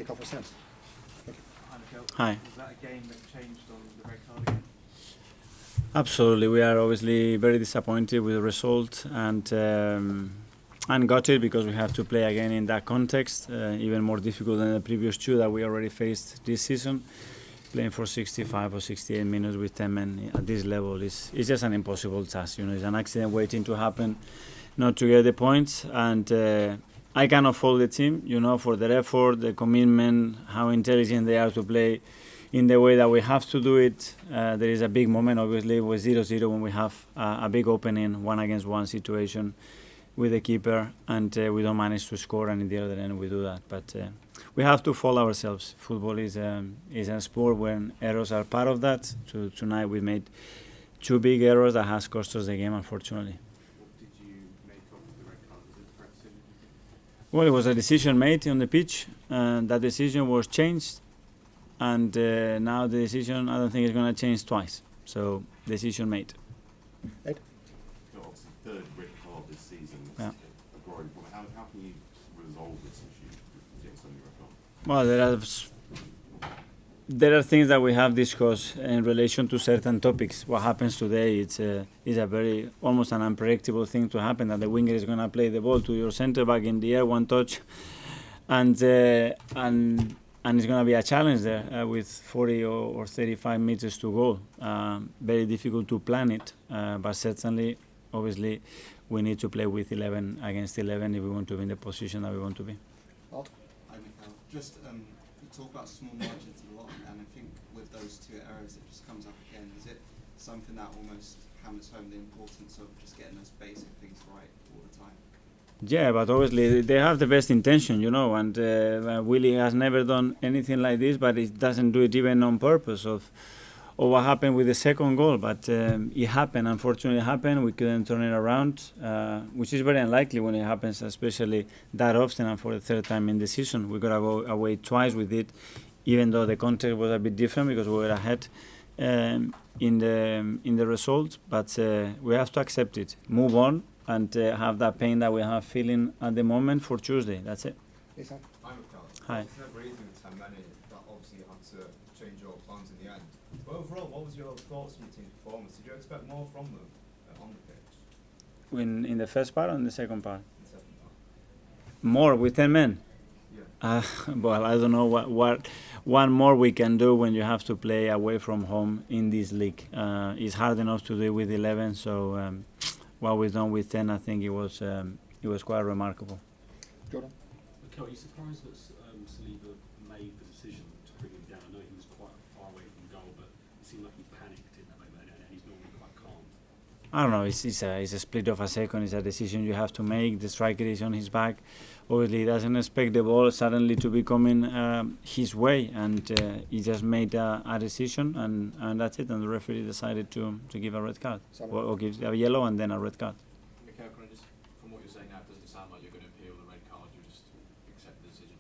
kick off with Sam. Thank you. Hi, Mikel. Hi. Was that a game that changed on the red card again? Absolutely, we are obviously very disappointed with the result and got it because we have to play again in that context, even more difficult than the previous two that we already faced this season. Playing for 65 or 68 minutes with 10 men at this level is just an impossible task. You know, it's an accident waiting to happen, not to get the points. And I cannot fault the team, you know, for their effort, the commitment, how intelligent they are to play in the way that we have to do it. There is a big moment, obviously, with 0-0 when we have a big opening, 1-against-1 situation with the keeper, and we don't manage to score, and in the other end we do that. But we have to fall ourselves. Football is a sport when errors are part of that. Tonight we made two big errors that has cost us the game, unfortunately. What did you make of the red card? Was it the correct decision? Well, it was a decision made on the pitch, and that decision was changed. And now the decision, I don't think, is going to change twice. So, decision made. Ed? Obviously, third red card this season. Yeah. A growing problem. How can you resolve this issue with getting so many red cards? Well, there are things that we have discussed in relation to certain topics. What happens today is a very almost an unpredictable thing to happen, that the winger is going to play the ball to your centre back in the air, one touch, and it's going to be a challenge there with 40 or 35 meters to go. Very difficult to plan it, but certainly, obviously, we need to play with 11 against 11 if we want to be in the position that we want to be. Art? Hi, Mikel. Just you talk about small margins a lot, and I think with those two errors, it just comes up again. Is it something that almost hammers home the importance of just getting those basic things right all the time? Yeah, but obviously they have the best intention, you know, and Willie has never done anything like this, but it doesn't do it even on purpose of what happened with the second goal. But it happened, unfortunately it happened. We couldn't turn it around, which is very unlikely when it happens, especially that often and for the third time in the season. We got to go away twice with it, even though the context was a bit different because we were ahead in the results. But we have to accept it, move on, and have that pain that we have feeling at the moment for Tuesday. That's it. Yes, sir. Hi, Mikel. Hi. There's no reason with 10 men in that obviously you had to change your plans in the end. But overall, what was your thoughts on your team's performance? Did you expect more from them on the pitch? In the first part or in the second part? In the second part? More with 10 men? Yeah. Well, I don't know what one more we can do when you have to play away from home in this league. It's hard enough to do it with 11, so what we've done with 10, I think it was quite remarkable. Jordan? Mikel, are you surprised that Saliba made the decision to bring him down? I know he was quite far away from goal, but it seemed like he panicked in that moment, and he's normally quite calm. I don't know, it's a split of a second, it's a decision you have to make. The striker is on his back. Obviously, he doesn't expect the ball suddenly to be coming his way, and he just made a decision, and that's it. And the referee decided to give a red card, or give a yellow and then a red card. Mikel, can I just, from what you're saying now, it doesn't sound like you're going to appeal the red card, you just accept the decision.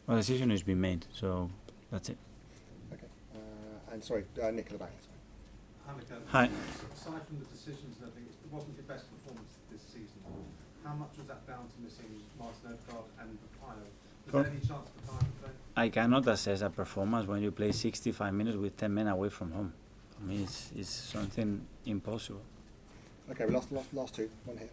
Well, the decision has been made, so that's it. Okay. And sorry, Nick at the back. Sorry. Hi, Mikel. Hi. Aside from the decisions and everything, it wasn't your best performance this season. How much was that down to missing Martin Odegaard and Pino? Was there any chance for time to play? I cannot assess a performance when you play 65 minutes with 10 men away from home. I mean, it's something impossible. Okay, we last two. One here.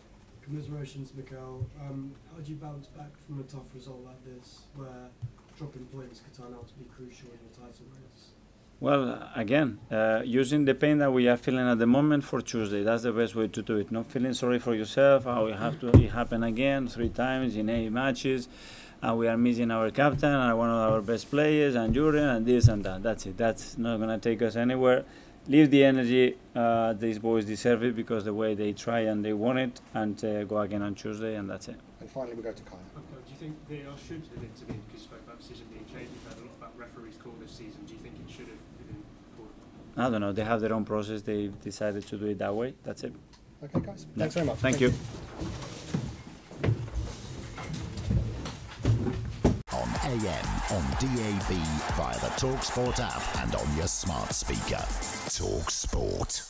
Commiserations, Mikel. How do you bounce back from a tough result like this, where dropping points could turn out to be crucial in your title race? Well, again, using the pain that we are feeling at the moment for Tuesday, that's the best way to do it. Not feeling sorry for yourself, how it happen again 3 times in 8 matches, and we are missing our captain and one of our best players, and Julian, and this and that. That's it. That's not going to take us anywhere. Leave the energy. These boys deserve it because the way they try and they want it, and go again on Tuesday, and that's it. And finally, we go to Kaya. Okay, do you think VAR should have intervened, because you spoke about decision being changed? We've heard a lot about referees call this season. Do you think it should have been called? I don't know. They have their own process. They decided to do it that way. That's it. Okay, guys. Thanks very much. Thank you. On AM, on DAB, via the talkSPORT app and on your smart speaker. talkSPORT.